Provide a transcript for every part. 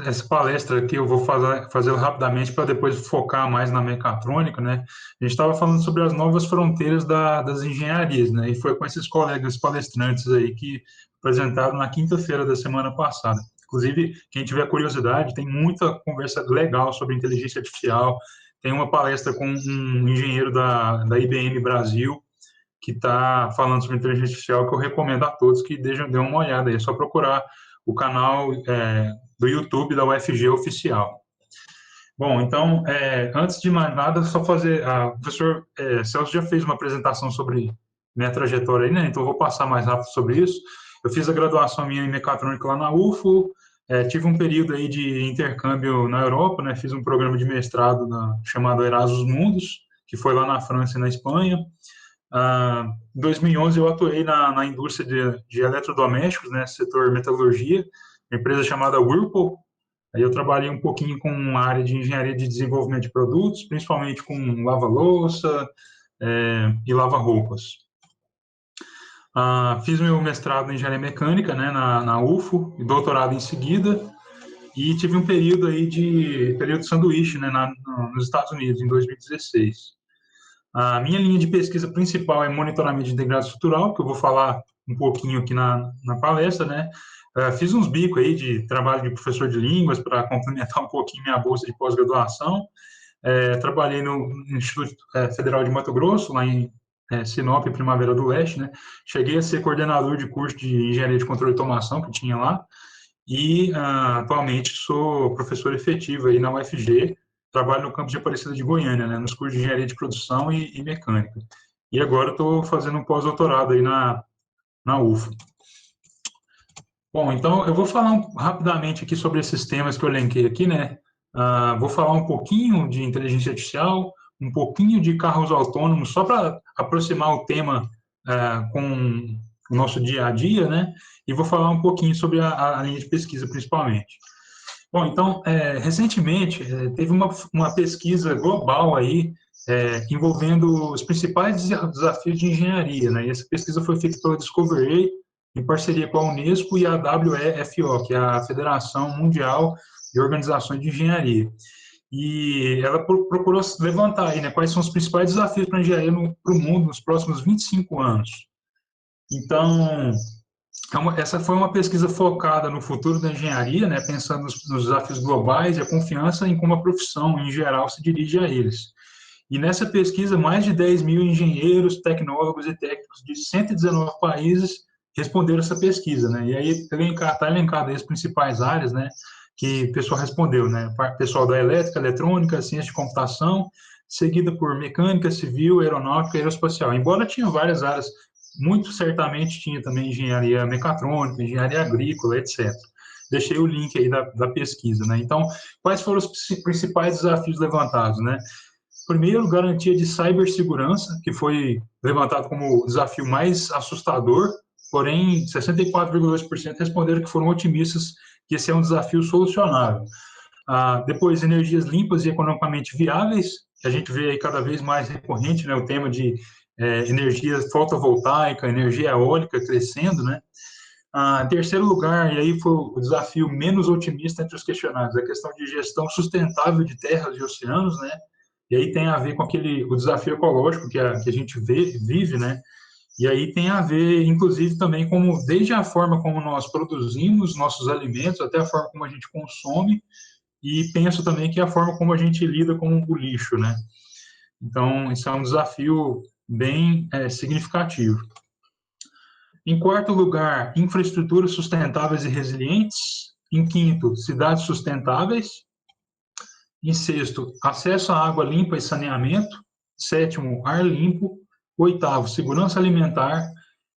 essa palestra aqui eu vou fazer rapidamente para depois focar mais na mecatrônica, né? A gente estava falando sobre as novas fronteiras das engenharias, né? E foi com esses colegas palestrantes aí que apresentaram na quinta-feira da semana passada. Inclusive, quem tiver curiosidade, tem muita conversa legal sobre inteligência artificial. Tem uma palestra com um engenheiro da IBM Brasil que está falando sobre inteligência artificial que eu recomendo a todos que dêem uma olhada aí. É só procurar o canal do YouTube da UFG Oficial. Bom, então, antes de mais nada, só fazer... O professor Celso já fez uma apresentação sobre minha trajetória aí, né? Então, eu vou passar mais rápido sobre isso. Eu fiz a graduação minha em mecatrônica lá na UFO, tive um período aí de intercâmbio na Europa, né? Fiz um programa de mestrado chamado Erasmus Mundus, que foi lá na França e na Espanha. Em 2011 eu atuei na indústria de eletrodomésticos, né, setor metalurgia, uma empresa chamada Whirlpool. Aí eu trabalhei um pouquinho com a área de engenharia de desenvolvimento de produtos, principalmente com lava-louça e lava-roupas. Fiz meu mestrado em engenharia mecânica, né, na UFO, e doutorado em seguida, e tive um período aí período de sanduíche, né, nos Estados Unidos, em 2016. A minha linha de pesquisa principal é monitoramento de integrado estrutural, que eu vou falar um pouquinho aqui na palestra, né? Fiz uns bicos aí de trabalho de professor de línguas para complementar um pouquinho minha bolsa de pós-graduação. Trabalhei no Instituto Federal de Mato Grosso, lá em Sinop, Primavera do Leste, né? Cheguei a ser coordenador de curso de engenharia de controle e automação que tinha lá, e atualmente sou professor efetivo aí na UFG, trabalho no campus de Aparecida de Goiânia, né, nos cursos de engenharia de produção e mecânica. E agora estou fazendo um pós-doutorado aí na UFO. Bom, então eu vou falar rapidamente aqui sobre esses temas que eu elenquei aqui, né? Vou falar um pouquinho de inteligência artificial, um pouquinho de carros autônomos, só para aproximar o tema com o nosso dia a dia, né? E vou falar um pouquinho sobre a linha de pesquisa, principalmente. Bom, então, recentemente, teve uma pesquisa global aí, envolvendo os principais desafios de engenharia, né? E essa pesquisa foi feita pela Discovery, em parceria com a Unesco e a WEFO, que é a Federação Mundial de Organizações de Engenharia. E ela procurou levantar aí, né, quais são os principais desafios para a engenharia para o mundo nos próximos 25 anos. Então, essa foi uma pesquisa focada no futuro da engenharia, né, pensando nos desafios globais e a confiança em como a profissão, em geral, se dirige a eles. E nessa pesquisa, mais de 10 mil engenheiros, tecnólogos e técnicos de 119 países responderam essa pesquisa, né? E aí está elencado as principais áreas, né, que o pessoal respondeu, né? Pessoal da elétrica, eletrônica, ciência de computação, seguida por mecânica, civil, aeronáutica e aeroespacial. Embora tinha várias áreas, muito certamente tinha também engenharia mecatrônica, engenharia agrícola, etc. Deixei o link aí da pesquisa, né? Então, quais foram os principais desafios levantados, né? Primeiro, garantia de cibersegurança, que foi levantado como o desafio mais assustador, porém, 64,2% responderam que foram otimistas que esse é um desafio solucionável. Depois, energias limpas e economicamente viáveis, que a gente vê aí cada vez mais recorrente, né, o tema de energia fotovoltaica, energia eólica crescendo, né? Em terceiro lugar, e aí foi o desafio menos otimista entre os questionários, a questão de gestão sustentável de terras e oceanos, né? E aí tem a ver com o desafio ecológico que a gente vive, né? E aí tem a ver, inclusive, também desde a forma como nós produzimos nossos alimentos, até a forma como a gente consome, e penso também que é a forma como a gente lida com o lixo, né? Então, isso é um desafio bem significativo. Em quarto lugar, infraestruturas sustentáveis e resilientes. Em quinto, cidades sustentáveis. Em sexto, acesso à água limpa e saneamento. Sétimo, ar limpo. Oitavo, segurança alimentar.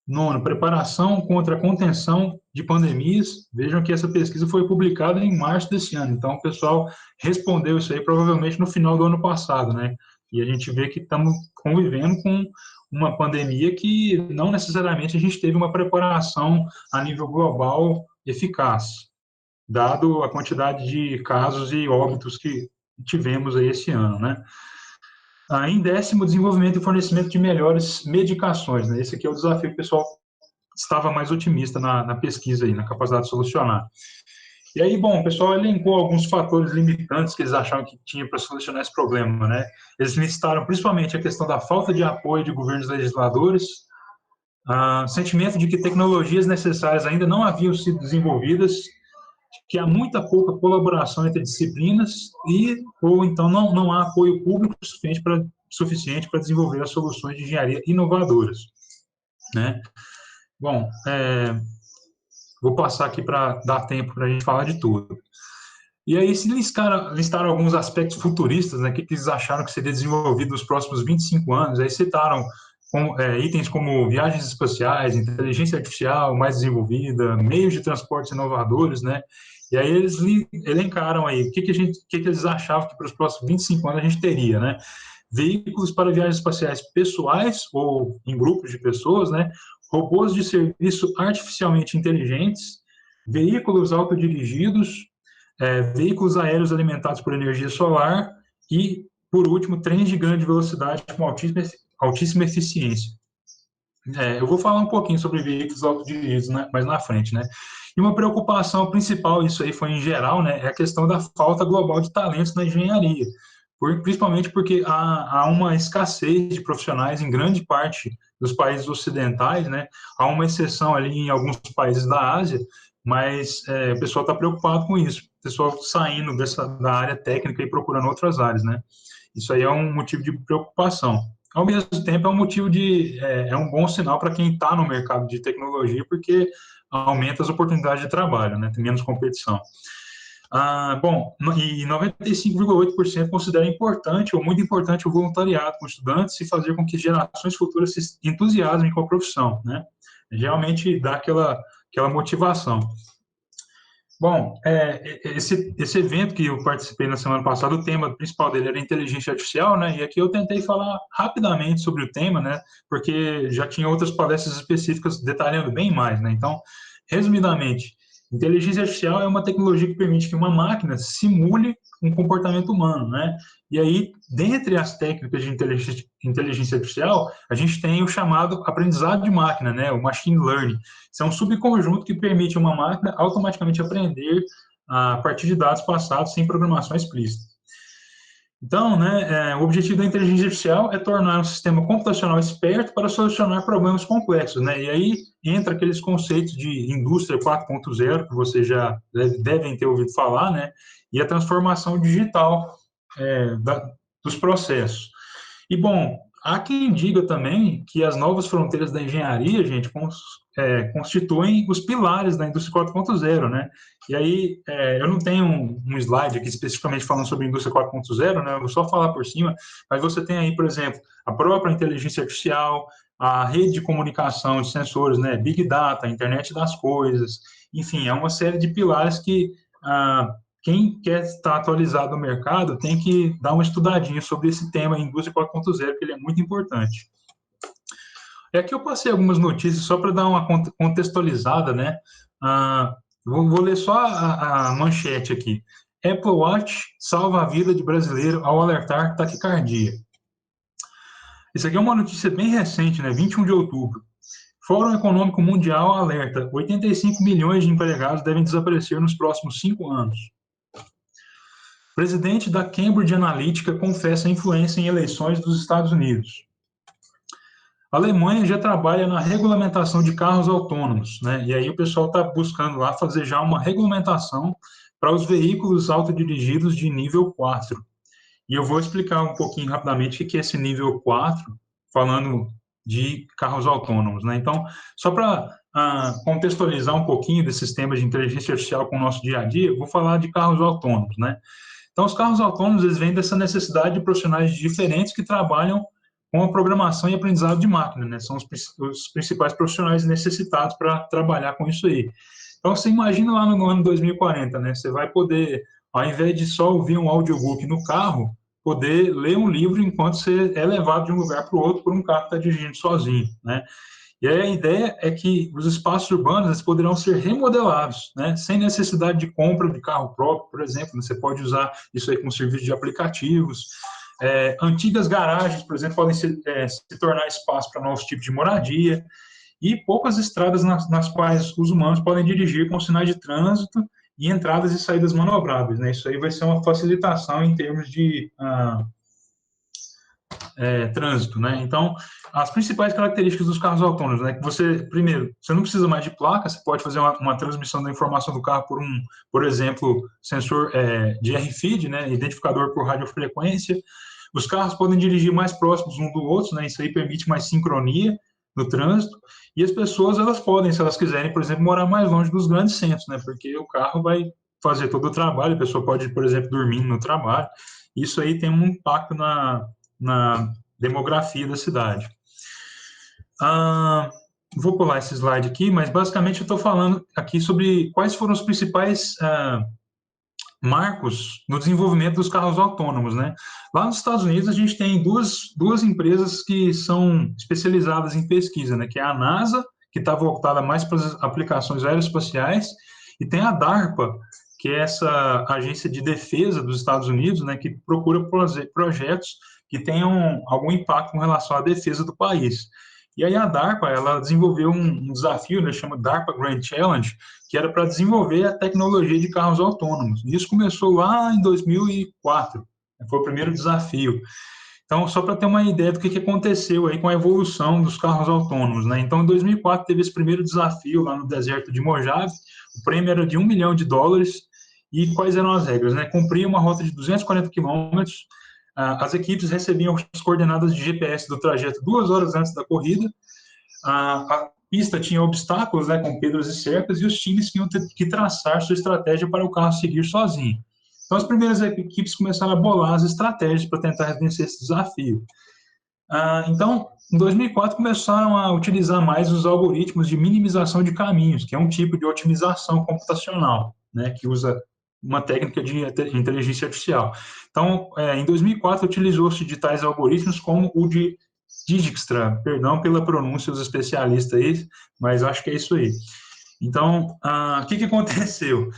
Nono, preparação contra a contenção de pandemias. Vejam que essa pesquisa foi publicada em março desse ano, então o pessoal respondeu isso aí provavelmente no final do ano passado, né? E a gente vê que estamos convivendo com uma pandemia que não necessariamente a gente teve uma preparação a nível global eficaz, dado a quantidade de casos e óbitos que tivemos aí esse ano, né? Em décimo, desenvolvimento e fornecimento de melhores medicações, né? Esse aqui é o desafio que o pessoal estava mais otimista na pesquisa aí, na capacidade de solucionar. E aí, bom, o pessoal elencou alguns fatores limitantes que eles achavam que tinha para solucionar esse problema, né? Eles listaram principalmente a questão da falta de apoio de governos legisladores, sentimento de que tecnologias necessárias ainda não haviam sido desenvolvidas, que há muita pouca colaboração entre disciplinas ou então não há apoio público suficiente para desenvolver as soluções de engenharia inovadoras, né? Bom, vou passar aqui para dar tempo para a gente falar de tudo. E aí se listaram alguns aspectos futuristas, né, que eles acharam que seria desenvolvido nos próximos 25 anos, aí citaram itens como viagens espaciais, inteligência artificial mais desenvolvida, meios de transportes inovadores, né, e aí eles elencaram aí o que eles achavam que para os próximos 25 anos a gente teria, né, veículos para viagens espaciais pessoais ou em grupos de pessoas, né, robôs de serviço artificialmente inteligentes, veículos autodirigidos, veículos aéreos alimentados por energia solar e, por último, trens de grande velocidade com altíssima eficiência. Eu vou falar um pouquinho sobre veículos autodirigidos, né, mais na frente, né? E uma preocupação principal, isso aí foi em geral, né, é a questão da falta global de talentos na engenharia, principalmente porque há uma escassez de profissionais em grande parte dos países ocidentais, né? Há uma exceção ali em alguns países da Ásia, mas o pessoal está preocupado com isso, o pessoal saindo da área técnica e procurando outras áreas, né? Isso aí é um motivo de preocupação. Ao mesmo tempo, é um bom sinal para quem está no mercado de tecnologia, porque aumenta as oportunidades de trabalho, né? Tem menos competição. Bom, e 95,8% considera importante ou muito importante o voluntariado com estudantes e fazer com que gerações futuras se entusiasmem com a profissão, né? Realmente dá aquela motivação. Bom, esse evento que eu participei na semana passada, o tema principal dele era inteligência artificial, né? E aqui eu tentei falar rapidamente sobre o tema, né? Porque já tinha outras palestras específicas detalhando bem mais, né? Então, resumidamente, inteligência artificial é uma tecnologia que permite que uma máquina simule um comportamento humano, né? E aí, dentre as técnicas de inteligência artificial, a gente tem o chamado aprendizado de máquina, né? O machine learning. Isso é um subconjunto que permite uma máquina automaticamente aprender a partir de dados passados sem programação explícita. Então, né, o objetivo da inteligência artificial é tornar um sistema computacional esperto para solucionar problemas complexos, né? E aí entra aqueles conceitos de indústria 4.0 que vocês já devem ter ouvido falar, né? E a transformação digital dos processos. E, bom, há quem diga também que as novas fronteiras da engenharia, gente, constituem os pilares da indústria 4.0, né? E aí, eu não tenho um slide aqui especificamente falando sobre a indústria 4.0, né? Eu vou só falar por cima, mas você tem aí, por exemplo, a própria inteligência artificial, a rede de comunicação de sensores, né? Big Data, a internet das coisas, enfim, é uma série de pilares que quem quer estar atualizado no mercado tem que dar uma estudadinha sobre esse tema indústria 4.0, que ele é muito importante. E aqui eu passei algumas notícias só para dar uma contextualizada, né? Vou ler só a manchete aqui. Apple Watch salva a vida de brasileiro ao alertar taquicardia. Isso aqui é uma notícia bem recente, né? 21 de outubro. Fórum Econômico Mundial alerta: 85 milhões de empregados devem desaparecer nos próximos 5 anos. Presidente da Cambridge Analytica confessa influência em eleições dos Estados Unidos. A Alemanha já trabalha na regulamentação de carros autônomos, né? E aí o pessoal está buscando lá fazer já uma regulamentação para os veículos autodirigidos de nível 4. E eu vou explicar um pouquinho rapidamente o que é esse nível 4, falando de carros autônomos, né? Então, só para contextualizar um pouquinho desses temas de inteligência artificial com o nosso dia a dia, vou falar de carros autônomos, né? Então, os carros autônomos, eles vêm dessa necessidade de profissionais diferentes que trabalham com a programação e aprendizado de máquina, né? São os principais profissionais necessitados para trabalhar com isso aí. Então, você imagina lá no ano 2040, né? Você vai poder, ao invés de só ouvir um audiobook no carro, poder ler um livro enquanto você é levado de um lugar para o outro por um carro que está dirigindo sozinho, né? E aí a ideia é que os espaços urbanos poderão ser remodelados, né, sem necessidade de compra de carro próprio, por exemplo. Você pode usar isso aí com serviço de aplicativos. Antigas garagens, por exemplo, podem se tornar espaço para novos tipos de moradia. E poucas estradas nas quais os humanos podem dirigir com sinais de trânsito e entradas e saídas manobráveis, né? Isso aí vai ser uma facilitação em termos de trânsito, né? Então, as principais características dos carros autônomos, né? Que você, primeiro, você não precisa mais de placa, você pode fazer uma transmissão da informação do carro por exemplo, sensor de RFID, né? Identificador por radiofrequência. Os carros podem dirigir mais próximos um do outro, né? Isso aí permite mais sincronia no trânsito. E as pessoas, elas podem, se elas quiserem, por exemplo, morar mais longe dos grandes centros, né? Porque o carro vai fazer todo o trabalho, a pessoa pode, por exemplo, dormir no trabalho. Isso aí tem um impacto na demografia da cidade. Vou pular esse slide aqui, mas basicamente eu estou falando aqui sobre quais foram os principais marcos no desenvolvimento dos carros autônomos, né? Lá nos Estados Unidos a gente tem duas empresas que são especializadas em pesquisa, né? Que é a NASA, que está voltada mais para as aplicações aeroespaciais, e tem a DARPA, que é essa agência de defesa dos Estados Unidos, né? Que procura projetos que tenham algum impacto com relação à defesa do país. E aí a DARPA, ela desenvolveu um desafio, né, chama DARPA Grand Challenge, que era para desenvolver a tecnologia de carros autônomos. Isso começou lá em 2004, foi o primeiro desafio. Então, só para ter uma ideia do que aconteceu aí com a evolução dos carros autônomos, né? Então, em 2004 teve esse primeiro desafio lá no deserto de Mojave, o prêmio era de $1 milhão, e quais eram as regras, né? Cumprir uma rota de 240 quilômetros, as equipes recebiam as coordenadas de GPS do trajeto 2 horas antes da corrida, a pista tinha obstáculos, né, com pedras e cercas, e os times tinham que traçar sua estratégia para o carro seguir sozinho. Então, as primeiras equipes começaram a bolar as estratégias para tentar vencer esse desafio. Então, em 2004, começaram a utilizar mais os algoritmos de minimização de caminhos, que é um tipo de otimização computacional, né, que usa uma técnica de inteligência artificial. Então, em 2004, utilizou-se de tais algoritmos como o de Dijkstra, perdão pela pronúncia dos especialistas aí, mas acho que é isso aí. Então, o que aconteceu?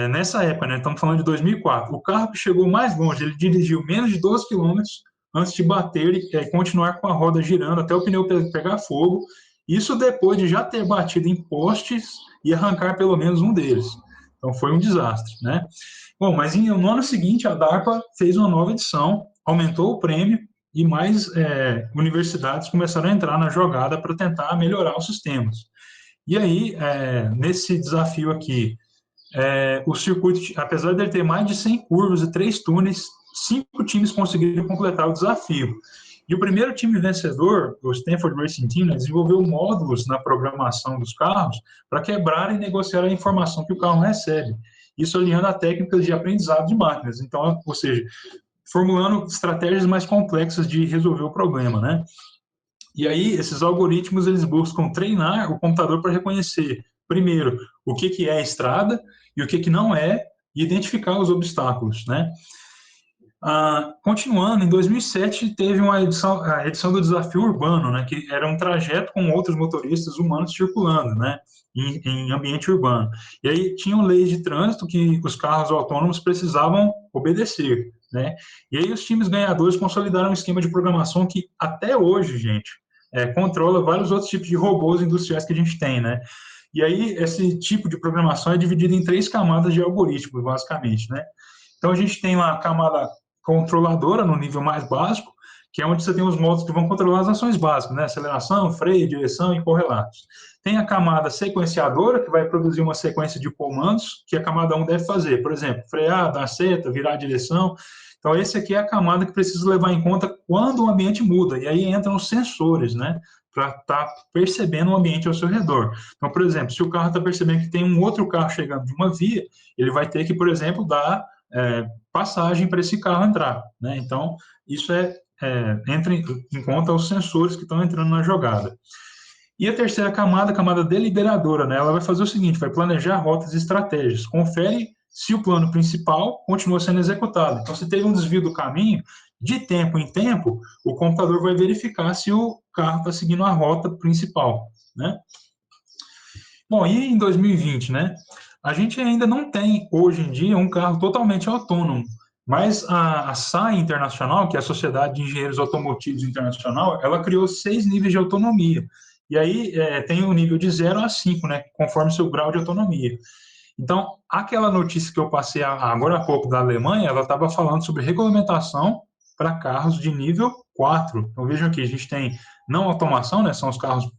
Nessa época, né, estamos falando de 2004, o carro que chegou mais longe, ele dirigiu menos de 12 quilômetros antes de bater e continuar com a roda girando até o pneu pegar fogo, isso depois de já ter batido em postes e arrancar pelo menos um deles. Então, foi um desastre, né? Bom, mas no ano seguinte, a DARPA fez uma nova edição, aumentou o prêmio, e mais universidades começaram a entrar na jogada para tentar melhorar os sistemas. E aí, nesse desafio aqui, o circuito, apesar de ele ter mais de 100 curvas e 3 túneis, 5 times conseguiram completar o desafio. E o primeiro time vencedor, o Stanford Racing Team, desenvolveu módulos na programação dos carros para quebrar e negociar a informação que o carro recebe. Isso alinhando a técnicas de aprendizado de máquinas. Então, ou seja, formulando estratégias mais complexas de resolver o problema, né? E aí, esses algoritmos, eles buscam treinar o computador para reconhecer, primeiro, o que é a estrada e o que não é, e identificar os obstáculos, né? Continuando, em 2007, teve a edição do Desafio Urbano, né, que era um trajeto com outros motoristas humanos circulando, né, em ambiente urbano. E aí tinham leis de trânsito que os carros autônomos precisavam obedecer, né? E aí os times ganhadores consolidaram um esquema de programação que até hoje, gente, controla vários outros tipos de robôs industriais que a gente tem, né? E aí esse tipo de programação é dividido em 3 camadas de algoritmos, basicamente, né? Então a gente tem lá a camada controladora no nível mais básico, que é onde você tem os modos que vão controlar as ações básicas, né? Aceleração, freio, direção e correlatos. Tem a camada sequenciadora, que vai produzir uma sequência de comandos que a camada 1 deve fazer. Por exemplo, frear, dar seta, virar a direção. Então, esse aqui é a camada que precisa levar em conta quando o ambiente muda. E aí entram os sensores, né? Para estar percebendo o ambiente ao seu redor. Então, por exemplo, se o carro está percebendo que tem um outro carro chegando de uma via, ele vai ter que, por exemplo, dar passagem para esse carro entrar, né? Então, isso entra em conta os sensores que estão entrando na jogada. E a terceira camada, a camada deliberadora, né? Ela vai fazer o seguinte, vai planejar rotas e estratégias, confere se o plano principal continua sendo executado. Então, se teve um desvio do caminho, de tempo em tempo, o computador vai verificar se o carro está seguindo a rota principal, né? Bom, e em 2020, né? A gente ainda não tem, hoje em dia, um carro totalmente autônomo, mas a SAI Internacional, que é a Sociedade de Engenheiros Automotivos Internacional, ela criou 6 níveis de autonomia. E aí tem o nível de 0 a 5, né, conforme seu grau de autonomia. Então, aquela notícia que eu passei agora há pouco da Alemanha, ela estava falando sobre regulamentação para carros de nível 4. Então, vejam aqui, a gente tem não automação, né, são os carros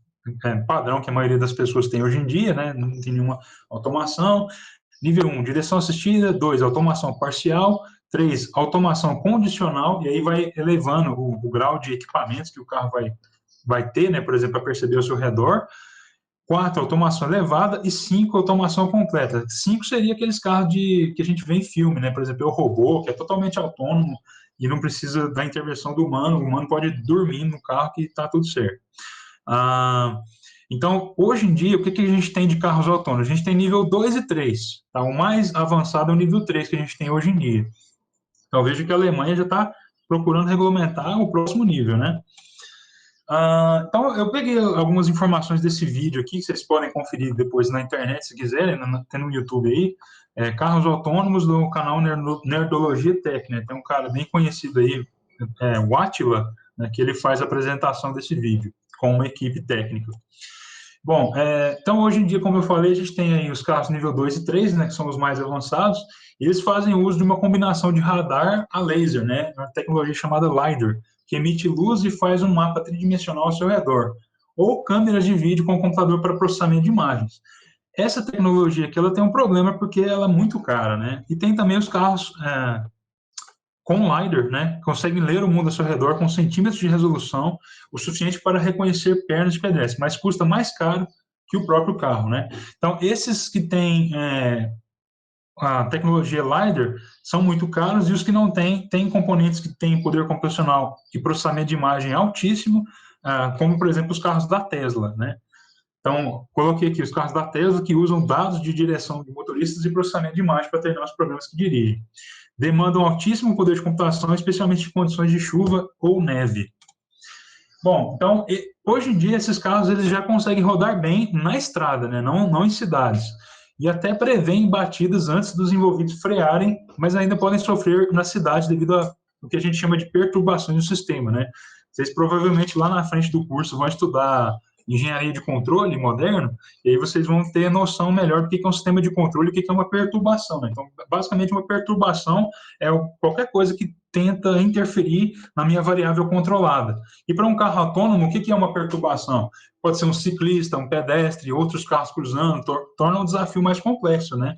padrão que a maioria das pessoas tem hoje em dia, né, não tem nenhuma automação. Nível 1, direção assistida. 2, automação parcial. 3, automação condicional, e aí vai elevando o grau de equipamentos que o carro vai ter, né, por exemplo, para perceber ao seu redor. 4, automação elevada. E 5, automação completa. 5 seria aqueles carros que a gente vê em filme, né, por exemplo, o robô, que é totalmente autônomo e não precisa da intervenção do humano. O humano pode dormir no carro que está tudo certo. Então, hoje em dia, o que a gente tem de carros autônomos? A gente tem nível 2 e 3. Tá? O mais avançado é o nível 3 que a gente tem hoje em dia. Então, vejo que a Alemanha já está procurando regulamentar o próximo nível, né? Então, eu peguei algumas informações desse vídeo aqui, que vocês podem conferir depois na internet, se quiserem, tem no YouTube aí, carros autônomos do canal Nerdologia Tech, né? Tem um cara bem conhecido aí, o Attila, né, que ele faz a apresentação desse vídeo, com uma equipe técnica. Bom, então hoje em dia, como eu falei, a gente tem aí os carros nível 2 e 3, né, que são os mais avançados, e eles fazem uso de uma combinação de radar a laser, né, uma tecnologia chamada LiDAR, que emite luz e faz um mapa tridimensional ao seu redor, ou câmeras de vídeo com computador para processamento de imagens. Essa tecnologia aqui, ela tem um problema porque ela é muito cara, né, e tem também os carros com LiDAR, né, conseguem ler o mundo ao seu redor com centímetros de resolução, o suficiente para reconhecer pernas de pedestre, mas custa mais caro que o próprio carro, né? Então, esses que têm a tecnologia LiDAR são muito caros, e os que não têm componentes que têm poder computacional e processamento de imagem altíssimo, como, por exemplo, os carros da Tesla, né? Então, coloquei aqui os carros da Tesla que usam dados de direção de motoristas e processamento de imagem para treinar os programas que dirigem. Demandam altíssimo poder de computação, especialmente em condições de chuva ou neve. Bom, então, hoje em dia, esses carros eles já conseguem rodar bem na estrada, né? Não em cidades. E até prevêem batidas antes dos envolvidos frearem, mas ainda podem sofrer na cidade devido ao que a gente chama de perturbações no sistema, né? Vocês provavelmente lá na frente do curso vão estudar engenharia de controle moderno, e aí vocês vão ter noção melhor do que é um sistema de controle e o que é uma perturbação, né? Então, basicamente, uma perturbação é qualquer coisa que tenta interferir na minha variável controlada. E para um carro autônomo, o que é uma perturbação? Pode ser um ciclista, um pedestre, outros carros cruzando, torna um desafio mais complexo, né?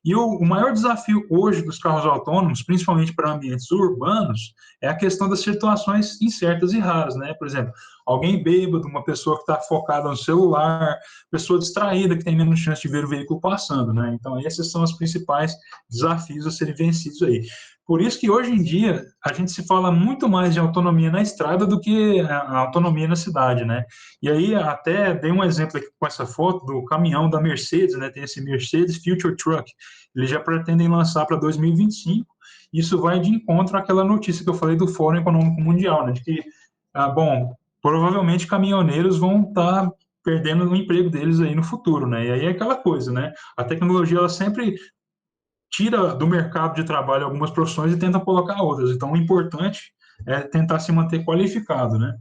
E o maior desafio hoje dos carros autônomos, principalmente para ambientes urbanos, é a questão das situações incertas e raras, né? Por exemplo, alguém bêbado, uma pessoa que está focada no celular, pessoa distraída que tem menos chance de ver o veículo passando, né? Então, esses são os principais desafios a serem vencidos aí. Por isso que hoje em dia a gente se fala muito mais de autonomia na estrada do que a autonomia na cidade, né? E aí até dei um exemplo aqui com essa foto do caminhão da Mercedes, né? Tem esse Mercedes Future Truck. Eles já pretendem lançar para 2025. Isso vai de encontro àquela notícia que eu falei do Fórum Econômico Mundial, né? De que, provavelmente caminhoneiros vão estar perdendo o emprego deles aí no futuro, né? E aí é aquela coisa, né? A tecnologia, ela sempre tira do mercado de trabalho algumas profissões e tenta colocar outras. Então, o importante é tentar se manter qualificado, né?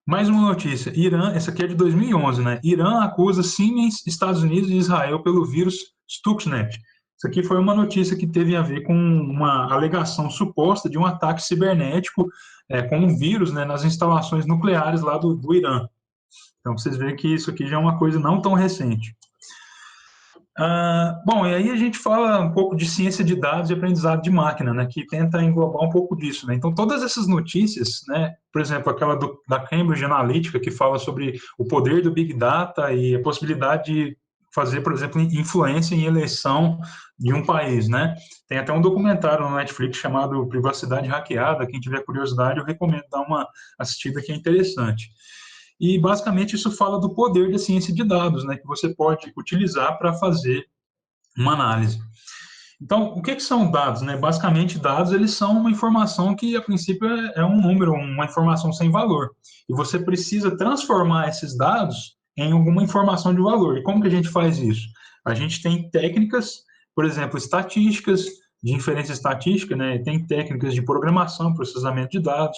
Mais uma notícia. Irã, essa aqui é de 2011, né? Irã acusa Siemens, Estados Unidos e Israel pelo vírus Stuxnet. Isso aqui foi uma notícia que teve a ver com uma alegação suposta de um ataque cibernético com um vírus, né, nas instalações nucleares lá do Irã. Então, vocês veem que isso aqui já é uma coisa não tão recente. Bom, e aí a gente fala um pouco de ciência de dados e aprendizado de máquina, né, que tenta englobar um pouco disso, né? Então, todas essas notícias, né, por exemplo, aquela da Cambridge Analytica, que fala sobre o poder do Big Data e a possibilidade de fazer, por exemplo, influência em eleição de um país, né? Tem até um documentário no Netflix chamado Privacidade Hackeada. Quem tiver curiosidade, eu recomendo dar uma assistida, que é interessante. E, basicamente, isso fala do poder da ciência de dados, né, que você pode utilizar para fazer uma análise. Então, o que são dados, né? Basicamente, dados, eles são uma informação que, a princípio, é um número, uma informação sem valor. E você precisa transformar esses dados em alguma informação de valor. E como que a gente faz isso? A gente tem técnicas, por exemplo, estatísticas, de inferência estatística, né? Tem técnicas de programação, processamento de dados,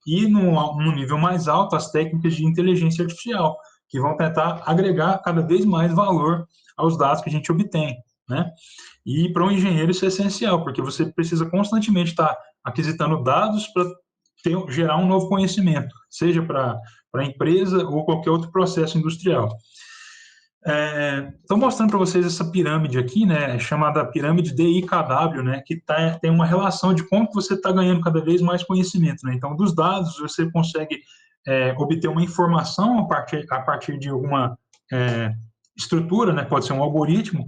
e no nível mais alto, as técnicas de inteligência artificial, que vão tentar agregar cada vez mais valor aos dados que a gente obtém, né? E para um engenheiro isso é essencial, porque você precisa constantemente estar aquisitando dados para gerar um novo conhecimento, seja para a empresa ou qualquer outro processo industrial. Estou mostrando para vocês essa pirâmide aqui, né, chamada pirâmide DIKW, né, que tem uma relação de como você está ganhando cada vez mais conhecimento, né. Então, dos dados, você consegue obter uma informação a partir de alguma estrutura, né, pode ser um algoritmo,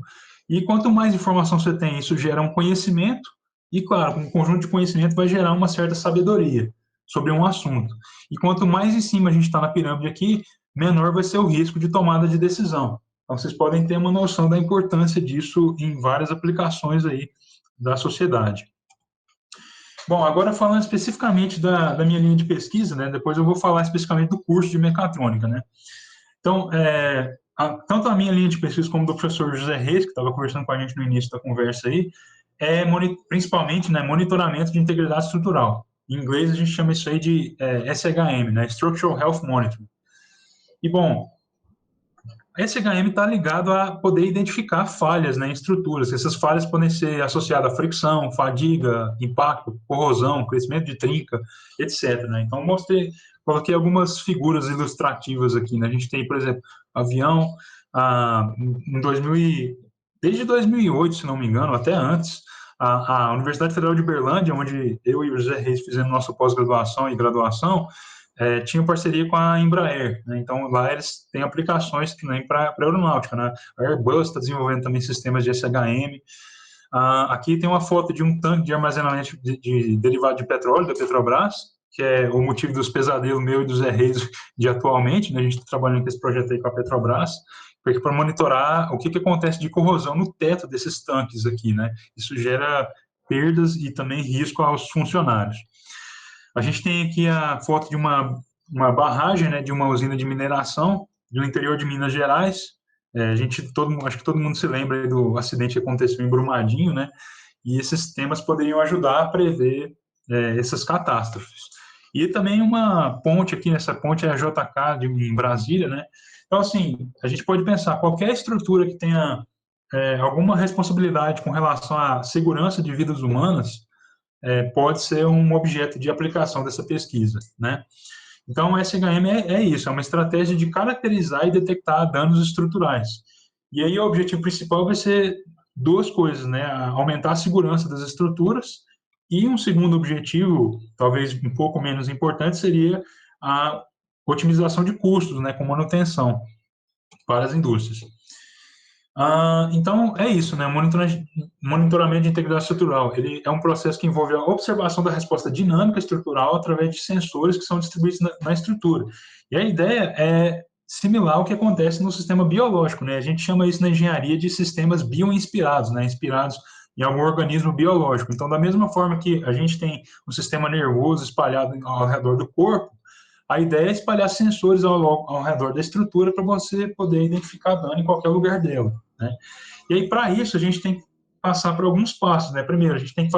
e quanto mais informação você tem, isso gera um conhecimento, e, claro, um conjunto de conhecimento vai gerar uma certa sabedoria sobre um assunto. E quanto mais em cima a gente está na pirâmide aqui, menor vai ser o risco de tomada de decisão. Então, vocês podem ter uma noção da importância disso em várias aplicações aí da sociedade. Bom, agora falando especificamente da minha linha de pesquisa, né, depois eu vou falar especificamente do curso de mecatrônica, né. Então, tanto a minha linha de pesquisa como do professor José Reis, que estava conversando com a gente no início da conversa aí, principalmente, né, monitoramento de integridade estrutural. Em inglês, a gente chama isso aí de SHM, né, Structural Health Monitoring. E, bom, a SHM está ligado a poder identificar falhas, né, em estruturas. Essas falhas podem ser associadas a fricção, fadiga, impacto, corrosão, crescimento de trinca, etc. Né? Então, coloquei algumas figuras ilustrativas aqui. Né? A gente tem, por exemplo, avião, desde 2008, se não me engano, até antes, a Universidade Federal de Berlândia, onde eu e o José Reis fizemos nossa pós-graduação e graduação, tinha parceria com a Embraer, né? Então lá eles têm aplicações também para aeronáutica, né? A Airbus está desenvolvendo também sistemas de SHM. Aqui tem uma foto de um tanque de armazenamento de derivado de petróleo da Petrobras, que é o motivo dos pesadelos meu e do Zé Reis de atualmente, né? A gente está trabalhando com esse projeto aí com a Petrobras, porque para monitorar o que acontece de corrosão no teto desses tanques aqui, né? Isso gera perdas e também risco aos funcionários. A gente tem aqui a foto de uma barragem, né, de uma usina de mineração do interior de Minas Gerais. Acho que todo mundo se lembra do acidente que aconteceu em Brumadinho, né? E esses sistemas poderiam ajudar a prever essas catástrofes. E também uma ponte aqui, essa ponte é a JK em Brasília, né? Então, assim, a gente pode pensar, qualquer estrutura que tenha alguma responsabilidade com relação à segurança de vidas humanas, pode ser um objeto de aplicação dessa pesquisa, né? Então, o SHM é isso, é uma estratégia de caracterizar e detectar danos estruturais. E aí, o objetivo principal vai ser duas coisas, né? Aumentar a segurança das estruturas e um segundo objetivo, talvez um pouco menos importante, seria a otimização de custos, né, com manutenção para as indústrias. Então, é isso, né? Monitoramento de integridade estrutural. Ele é um processo que envolve a observação da resposta dinâmica estrutural através de sensores que são distribuídos na estrutura. E a ideia é similar ao que acontece no sistema biológico, né? A gente chama isso na engenharia de sistemas bioinspirados, né? Inspirados em algum organismo biológico. Então, da mesma forma que a gente tem um sistema nervoso espalhado ao redor do corpo, a ideia é espalhar sensores ao redor da estrutura para você poder identificar dano em qualquer lugar dela, né? E aí, para isso, a gente tem que passar por alguns passos, né? Primeiro, a gente tem que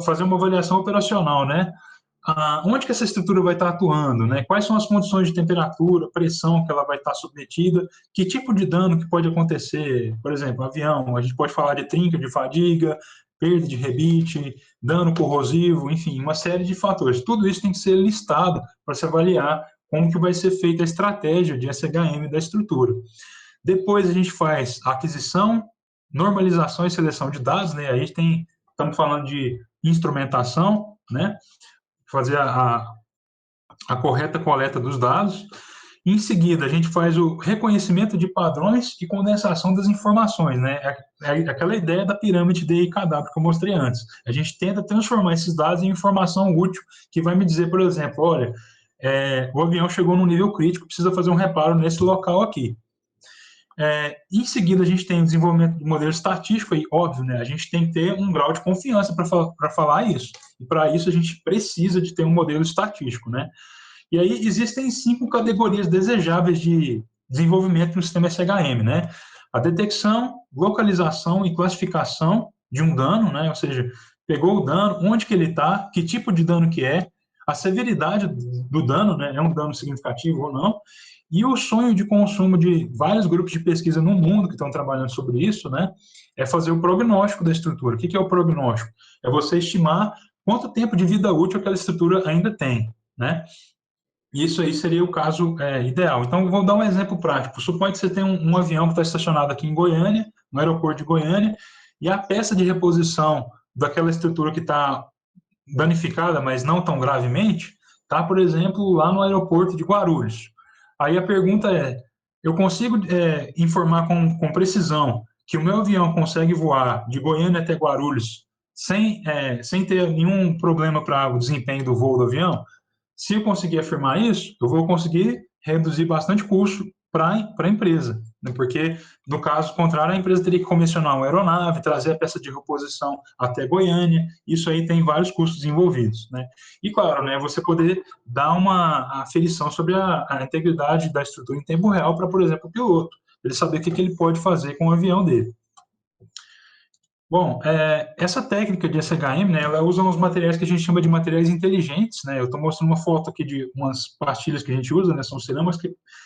fazer uma avaliação operacional, né? Onde que essa estrutura vai estar atuando, né? Quais são as condições de temperatura, pressão que ela vai estar submetida, que tipo de dano que pode acontecer, por exemplo, avião, a gente pode falar de trinca, de fadiga, perda de rebite, dano corrosivo, enfim, uma série de fatores. Tudo isso tem que ser listado para se avaliar como que vai ser feita a estratégia de SHM da estrutura. Depois a gente faz a aquisição, normalização e seleção de dados, né? Aí estamos falando de instrumentação, né? Fazer a correta coleta dos dados. Em seguida, a gente faz o reconhecimento de padrões e condensação das informações, né? É aquela ideia da pirâmide DIKW que eu mostrei antes. A gente tenta transformar esses dados em informação útil, que vai me dizer, por exemplo, olha, o avião chegou num nível crítico, precisa fazer um reparo nesse local aqui. Em seguida, a gente tem o desenvolvimento de modelo estatístico, aí, óbvio, né? A gente tem que ter um grau de confiança para falar isso. E para isso, a gente precisa de ter um modelo estatístico, né? E aí existem 5 categorias desejáveis de desenvolvimento no sistema SHM, né? A detecção, localização e classificação de um dano, né? Ou seja, pegou o dano, onde que ele está, que tipo de dano que é, a severidade do dano, né, é um dano significativo ou não, e o sonho de consumo de vários grupos de pesquisa no mundo que estão trabalhando sobre isso, né, é fazer o prognóstico da estrutura. O que é o prognóstico? É você estimar quanto tempo de vida útil aquela estrutura ainda tem, né? Isso aí seria o caso ideal. Então, vou dar um exemplo prático. Suponha que você tem um avião que está estacionado aqui em Goiânia, no aeroporto de Goiânia, e a peça de reposição daquela estrutura que está danificada, mas não tão gravemente, está, por exemplo, lá no aeroporto de Guarulhos. Aí a pergunta é: eu consigo informar com precisão que o meu avião consegue voar de Goiânia até Guarulhos sem ter nenhum problema para o desempenho do voo do avião? Se eu conseguir afirmar isso, eu vou conseguir reduzir bastante custo para a empresa, né? Porque, no caso contrário, a empresa teria que comissionar uma aeronave, trazer a peça de reposição até Goiânia, isso aí tem vários custos envolvidos, né? E, claro, né, você poder dar uma aferição sobre a integridade da estrutura em tempo real para, por exemplo, o piloto, ele saber o que ele pode fazer com o avião dele. Bom, essa técnica de SHM, né, ela usa uns materiais que a gente chama de materiais inteligentes, né? Eu estou mostrando uma foto aqui de umas pastilhas que a gente usa, né? São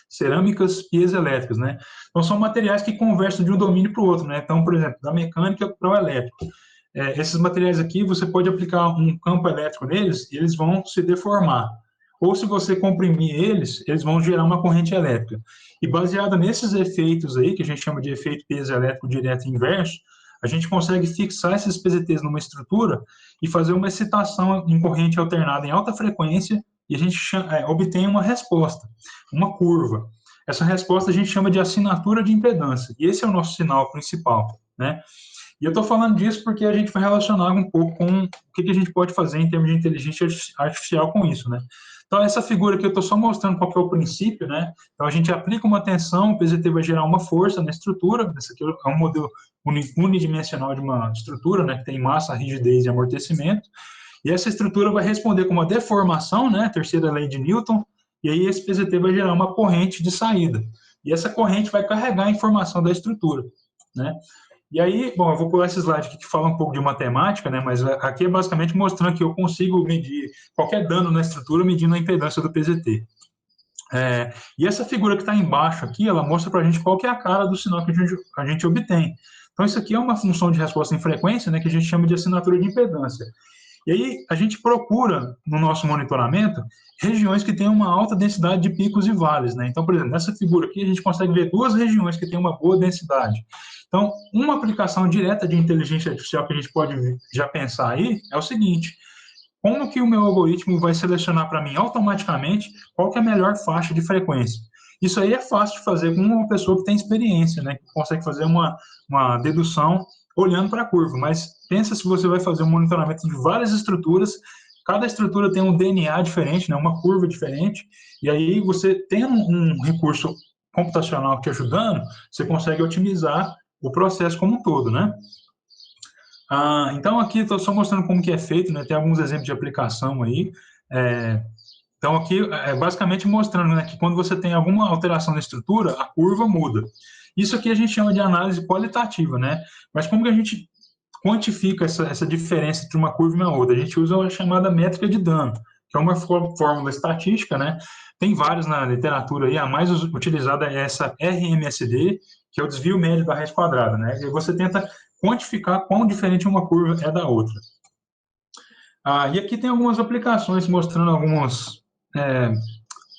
cerâmicas piezoelétricas, né? Então, são materiais que conversam de um domínio para o outro, né? Então, por exemplo, da mecânica para o elétrico. Esses materiais aqui, você pode aplicar um campo elétrico neles e eles vão se deformar. Ou se você comprimir eles vão gerar uma corrente elétrica. E baseado nesses efeitos aí, que a gente chama de efeito piezoelétrico direto e inverso, a gente consegue fixar esses PZTs numa estrutura e fazer uma excitação em corrente alternada em alta frequência e a gente obtém uma resposta, uma curva. Essa resposta a gente chama de assinatura de impedância, e esse é o nosso sinal principal, né? E eu estou falando disso porque a gente vai relacionar um pouco com o que a gente pode fazer em termos de inteligência artificial com isso, né? Então, essa figura aqui eu estou só mostrando qual que é o princípio, né? Então, a gente aplica uma tensão, o PZT vai gerar uma força na estrutura. Esse aqui é um modelo unidimensional de uma estrutura, né? Que tem massa, rigidez e amortecimento. E essa estrutura vai responder com uma deformação, né? Terceira lei de Newton. E aí, esse PZT vai gerar uma corrente de saída. E essa corrente vai carregar a informação da estrutura, né? E aí, bom, eu vou pular esse slide aqui que fala um pouco de matemática, né? Mas aqui é basicamente mostrando que eu consigo medir qualquer dano na estrutura medindo a impedância do PZT. E essa figura que está embaixo aqui, ela mostra para a gente qual que é a cara do sinal que a gente obtém. Então, isso aqui é uma função de resposta em frequência, né? Que a gente chama de assinatura de impedância. E aí, a gente procura, no nosso monitoramento, regiões que têm uma alta densidade de picos e vales, né? Então, por exemplo, nessa figura aqui, a gente consegue ver duas regiões que têm uma boa densidade. Então, uma aplicação direta de inteligência artificial que a gente pode já pensar aí é o seguinte: como que o meu algoritmo vai selecionar para mim automaticamente qual que é a melhor faixa de frequência? Isso aí é fácil de fazer com uma pessoa que tem experiência, né? Que consegue fazer uma dedução olhando para a curva, mas pensa se você vai fazer um monitoramento de várias estruturas, cada estrutura tem um DNA diferente, né? Uma curva diferente, e aí você tem um recurso computacional te ajudando, você consegue otimizar o processo como um todo, né? Então, aqui estou só mostrando como que é feito, né? Tem alguns exemplos de aplicação aí. Então, aqui é basicamente mostrando, né, que quando você tem alguma alteração na estrutura, a curva muda. Isso aqui a gente chama de análise qualitativa, né? Mas como que a gente quantifica essa diferença entre uma curva e uma outra? A gente usa a chamada métrica de dano, que é uma fórmula estatística, né? Tem várias na literatura aí, a mais utilizada é essa RMSD, que é o desvio médio da raiz quadrada, né? E você tenta quantificar quão diferente uma curva é da outra. E aqui tem algumas aplicações mostrando algumas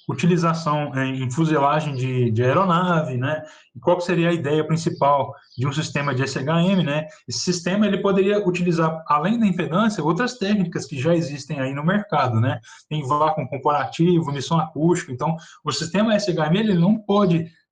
utilização em fuselagem de aeronave, né? E qual seria a ideia principal de um sistema de SHM, né? Esse sistema ele poderia utilizar, além da impedância, outras técnicas que já existem aí no mercado, né? Tem vácuo comparativo, emissão acústica. Então, o sistema SHM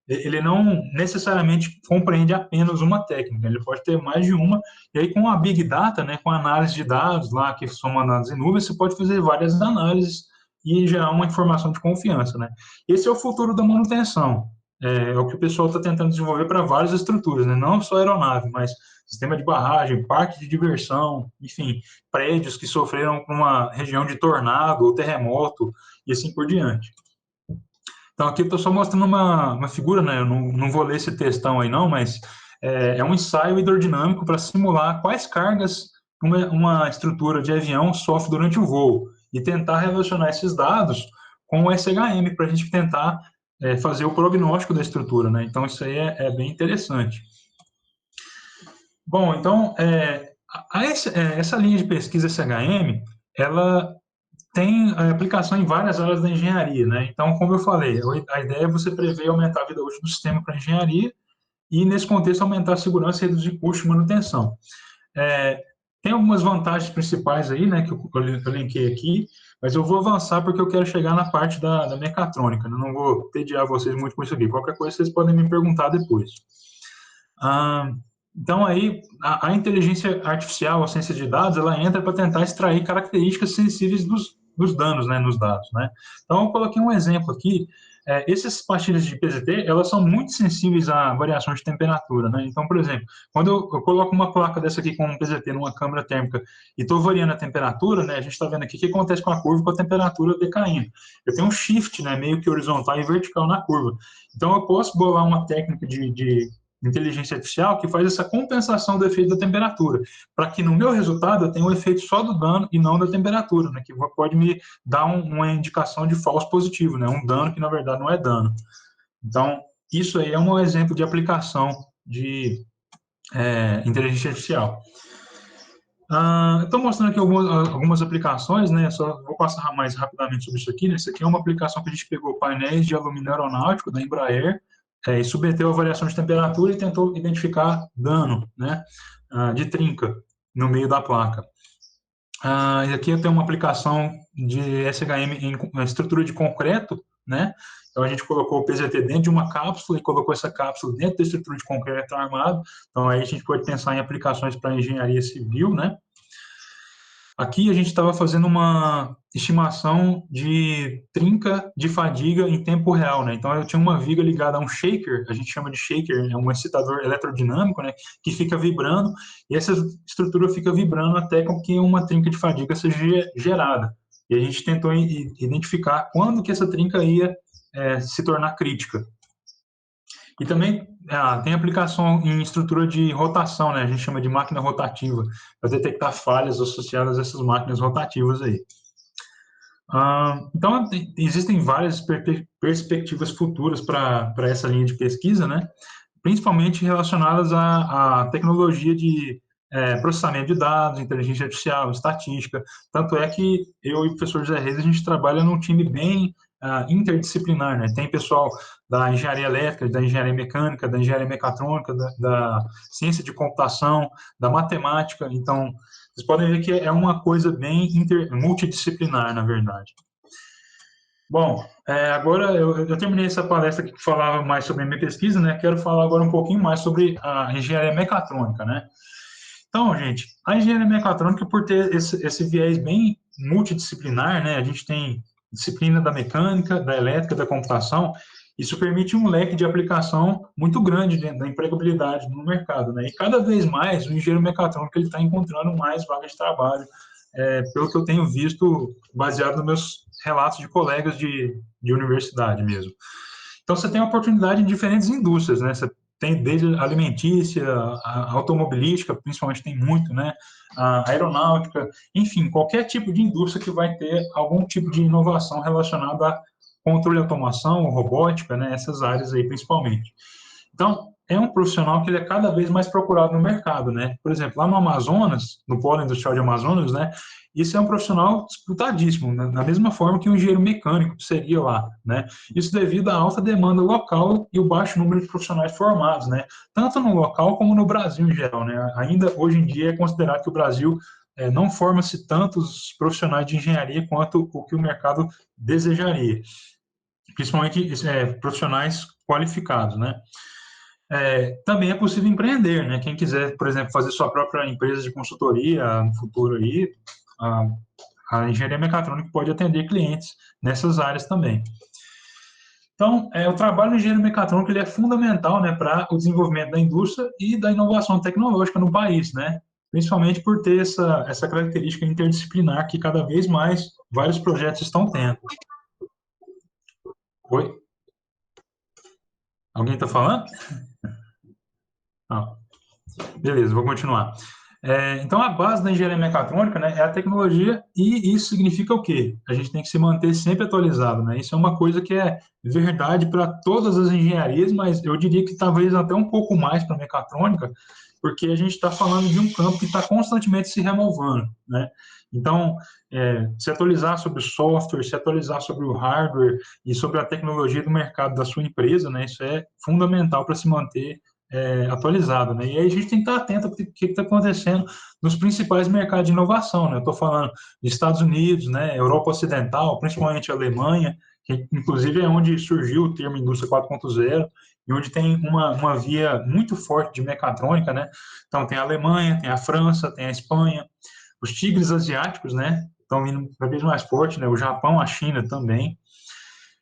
ele não necessariamente compreende apenas uma técnica, ele pode ter mais de uma, e aí com a Big Data, né, com a análise de dados lá, que são mandados em nuvem, você pode fazer várias análises e gerar uma informação de confiança, né? Esse é o futuro da manutenção, é o que o pessoal está tentando desenvolver para várias estruturas, né? Não só aeronave, mas sistema de barragem, parque de diversão, enfim, prédios que sofreram com uma região de tornado ou terremoto, e assim por diante. Então, aqui eu estou só mostrando uma figura, né? Eu não vou ler esse textão aí, não, mas é um ensaio hidrodinâmico para simular quais cargas uma estrutura de avião sofre durante o voo. e tentar relacionar esses dados com o SHM para a gente tentar fazer o prognóstico da estrutura, né? Então, isso aí é bem interessante. Bom, então, essa linha de pesquisa SHM, ela tem aplicação em várias áreas da engenharia, né? Então, como eu falei, a ideia é você prever e aumentar a vida útil do sistema para a engenharia e, nesse contexto, aumentar a segurança e reduzir custo de manutenção. Tem algumas vantagens principais aí, né, que eu linkei aqui, mas eu vou avançar porque eu quero chegar na parte da mecatrônica, né? Não vou tediar vocês muito com isso aqui. Qualquer coisa vocês podem me perguntar depois. Então, aí, a inteligência artificial, a ciência de dados, ela entra para tentar extrair características sensíveis dos danos, né, nos dados, né? Então, eu coloquei um exemplo aqui. Essas pastilhas de PZT, elas são muito sensíveis a variações de temperatura, né? Então, por exemplo, quando eu coloco uma placa dessa aqui com um PZT numa câmara térmica e estou variando a temperatura, né? A gente está vendo aqui o que acontece com a curva com a temperatura decaindo. Eu tenho um shift, né, meio que horizontal e vertical na curva. Então, eu posso bolar uma técnica de inteligência artificial que faz essa compensação do efeito da temperatura, para que no meu resultado eu tenha o efeito só do dano e não da temperatura, né, que pode me dar uma indicação de falso positivo, né, um dano que na verdade não é dano. Então, isso aí é um exemplo de aplicação de inteligência artificial. Estou mostrando aqui algumas aplicações, né? Só vou passar mais rapidamente sobre isso aqui. Né? Isso aqui é uma aplicação que a gente pegou painéis de alumínio aeronáutico da Embraer e submeteu a variação de temperatura e tentou identificar dano, né? De trinca no meio da placa. E aqui eu tenho uma aplicação de SHM em estrutura de concreto, né? Então a gente colocou o PZT dentro de uma cápsula e colocou essa cápsula dentro da estrutura de concreto armado. Então aí a gente pode pensar em aplicações para engenharia civil, né? Aqui a gente estava fazendo uma estimação de trinca de fadiga em tempo real, né? Então eu tinha uma viga ligada a um shaker, a gente chama de shaker, é um excitador eletrodinâmico, né? Que fica vibrando e essa estrutura fica vibrando até com que uma trinca de fadiga seja gerada. E a gente tentou identificar quando que essa trinca ia se tornar crítica. E também tem aplicação em estrutura de rotação, né? A gente chama de máquina rotativa, para detectar falhas associadas a essas máquinas rotativas aí. Então, existem várias perspectivas futuras para essa linha de pesquisa, né? Principalmente relacionadas à tecnologia de processamento de dados, inteligência artificial, estatística. Tanto é que eu e o professor José Reis, a gente trabalha num time bem interdisciplinar, né? Tem pessoal da engenharia elétrica, da engenharia mecânica, da engenharia mecatrônica, da ciência de computação, da matemática. Então, vocês podem ver que é uma coisa bem multidisciplinar, na verdade. Bom, agora eu terminei essa palestra que falava mais sobre a minha pesquisa, né? Quero falar agora um pouquinho mais sobre a engenharia mecatrônica, né? Então, gente, a engenharia mecatrônica, por ter esse viés bem multidisciplinar, né? A gente tem disciplina da mecânica, da elétrica, da computação. Isso permite um leque de aplicação muito grande dentro da empregabilidade no mercado, né? E cada vez mais o engenheiro mecatrônico ele está encontrando mais vagas de trabalho, pelo que eu tenho visto, baseado nos meus relatos de colegas de universidade mesmo. Então, você tem oportunidade em diferentes indústrias, né? Você tem desde alimentícia, a automobilística, principalmente tem muito, né? A aeronáutica, enfim, qualquer tipo de indústria que vai ter algum tipo de inovação relacionada a controle de automação, robótica, né? Essas áreas aí, principalmente. Então, é um profissional que ele é cada vez mais procurado no mercado, né? Por exemplo, lá no Amazonas, no Polo Industrial de Amazonas, né? Isso é um profissional disputadíssimo, né? Da mesma forma que um engenheiro mecânico seria lá, né? Isso devido à alta demanda local e o baixo número de profissionais formados, né? Tanto no local como no Brasil em geral, né? Ainda hoje em dia é considerado que o Brasil não forma-se tantos profissionais de engenharia quanto o que o mercado desejaria, principalmente profissionais qualificados, né? Também é possível empreender, né? Quem quiser, por exemplo, fazer sua própria empresa de consultoria no futuro aí, a engenharia mecatrônica pode atender clientes nessas áreas também. Então, o trabalho do engenheiro mecatrônico ele é fundamental, né, para o desenvolvimento da indústria e da inovação tecnológica no país, né? Principalmente por ter essa característica interdisciplinar que cada vez mais vários projetos estão tendo. Oi? Alguém está falando? Ah, beleza, vou continuar. Então, a base da engenharia mecatrônica, né, é a tecnologia, e isso significa o quê? A gente tem que se manter sempre atualizado, né? Isso é uma coisa que é verdade para todas as engenharias, mas eu diria que talvez até um pouco mais para a mecatrônica, porque a gente está falando de um campo que está constantemente se renovando, né? Então, se atualizar sobre o software, se atualizar sobre o hardware e sobre a tecnologia do mercado da sua empresa, né? Isso é fundamental para se manter atualizado, né? E aí a gente tem que estar atento ao que está acontecendo nos principais mercados de inovação, né? Eu estou falando de Estados Unidos, né? Europa Ocidental, principalmente a Alemanha, que inclusive é onde surgiu o termo indústria 4.0 e onde tem uma via muito forte de mecatrônica, né? Então tem a Alemanha, tem a França, tem a Espanha, os tigres asiáticos, né? Estão indo cada vez mais forte, né? O Japão, a China também.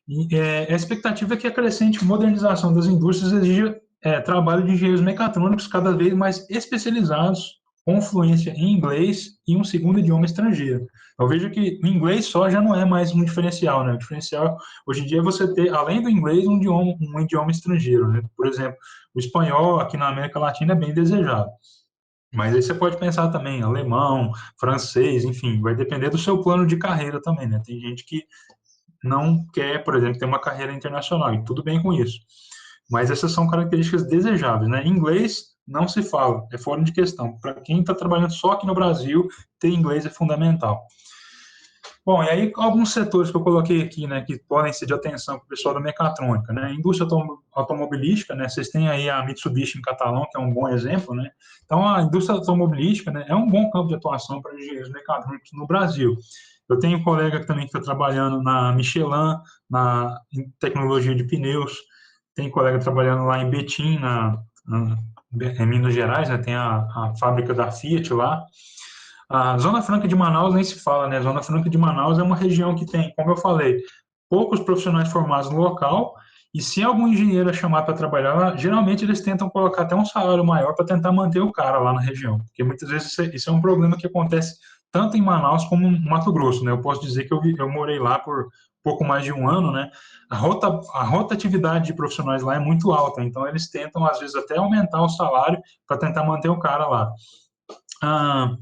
E a expectativa é que a crescente modernização das indústrias exija trabalho de engenheiros mecatrônicos cada vez mais especializados, com fluência em inglês e um segundo idioma estrangeiro. Eu vejo que o inglês só já não é mais um diferencial, né? O diferencial hoje em dia é você ter, além do inglês, um idioma estrangeiro, né? Por exemplo, o espanhol aqui na América Latina é bem desejado. Mas aí você pode pensar também alemão, francês, enfim, vai depender do seu plano de carreira também, né? Tem gente que não quer, por exemplo, ter uma carreira internacional, e tudo bem com isso. Mas essas são características desejáveis, né? Inglês não se fala, é fora de questão. Para quem está trabalhando só aqui no Brasil, ter inglês é fundamental. Bom, e aí alguns setores que eu coloquei aqui, né, que podem ser de atenção para o pessoal da mecatrônica, né? Indústria automobilística, né? Vocês têm aí a Mitsubishi em Catalão, que é um bom exemplo, né? Então, a indústria automobilística, né, é um bom campo de atuação para engenheiros mecânicos no Brasil. Eu tenho um colega que também está trabalhando na Michelin, em tecnologia de pneus. Tem colega trabalhando lá em Betim, em Minas Gerais, né? Tem a fábrica da Fiat lá. A Zona Franca de Manaus nem se fala, né? A Zona Franca de Manaus é uma região que tem, como eu falei, poucos profissionais formados no local, e se algum engenheiro é chamado para trabalhar lá, geralmente eles tentam colocar até um salário maior para tentar manter o cara lá na região, porque muitas vezes isso é um problema que acontece tanto em Manaus como no Mato Grosso, né? Eu posso dizer que eu morei lá por pouco mais de um ano, né? A rotatividade de profissionais lá é muito alta, então eles tentam, às vezes, até aumentar o salário para tentar manter o cara lá. Ah,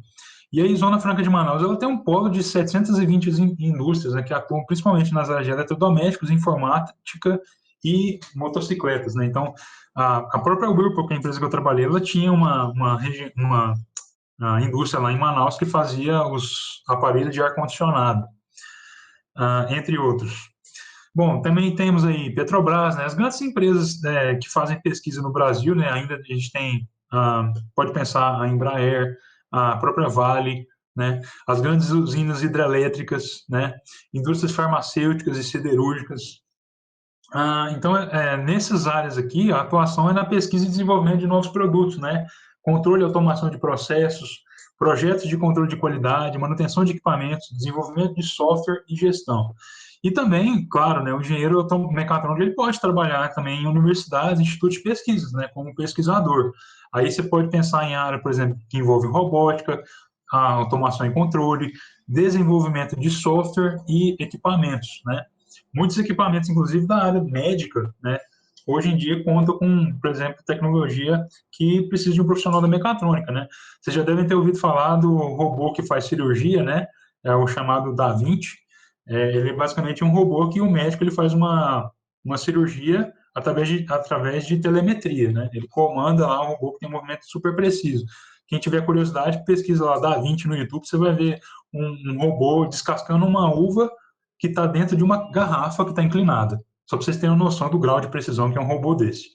e aí, Zona Franca de Manaus, ela tem um polo de 720 indústrias, né, que atuam principalmente nas áreas de eletrodomésticos, informática e motocicletas, né? Então, a própria Whirlpool, que é a empresa que eu trabalhei, ela tinha uma indústria lá em Manaus que fazia os aparelhos de ar-condicionado, entre outros. Bom, também temos aí Petrobras, né? As grandes empresas que fazem pesquisa no Brasil, né? Ainda a gente tem, pode pensar a Embraer, a própria Vale, né? As grandes usinas hidrelétricas, né? Indústrias farmacêuticas e siderúrgicas. Então, nessas áreas aqui, a atuação é na pesquisa e desenvolvimento de novos produtos, né? Controle e automação de processos, projetos de controle de qualidade, manutenção de equipamentos, desenvolvimento de software e gestão. E também, claro, né, o engenheiro mecatrônico ele pode trabalhar também em universidades, institutos de pesquisas, né, como pesquisador. Aí você pode pensar em área, por exemplo, que envolve robótica, automação e controle, desenvolvimento de software e equipamentos, né? Muitos equipamentos, inclusive da área médica, né, hoje em dia contam com, por exemplo, tecnologia que precisa de um profissional da mecatrônica, né? Vocês já devem ter ouvido falar do robô que faz cirurgia, né? É o chamado Da Vinci. Ele é basicamente um robô que o médico ele faz uma cirurgia através de telemetria, né? Ele comanda lá um robô que tem um movimento super preciso. Quem tiver curiosidade, pesquisa lá Da Vinci no YouTube, você vai ver um robô descascando uma uva que está dentro de uma garrafa que está inclinada. Só para vocês terem uma noção do grau de precisão que é um robô desse.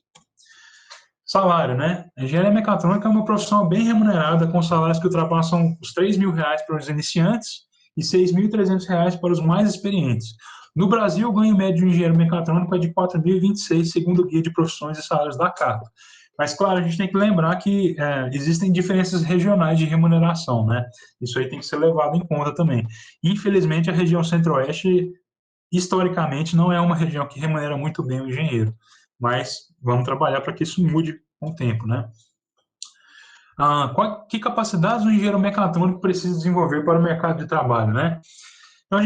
Salário, né? A engenharia mecatrônica é uma profissão bem remunerada, com salários que ultrapassam os R$ 3.000 para os iniciantes e R$ 6.300 para os mais experientes. No Brasil, o ganho médio de um engenheiro mecatrônico é de 4.026, segundo o Guia de Profissões e Salários da CAPES. Mas, claro, a gente tem que lembrar que existem diferenças regionais de remuneração, né? Isso aí tem que ser levado em conta também. Infelizmente, a região centro-oeste, historicamente, não é uma região que remunera muito bem o engenheiro. Mas vamos trabalhar para que isso mude com o tempo, né? Que capacidades o engenheiro mecatrônico precisa desenvolver para o mercado de trabalho, né? Então,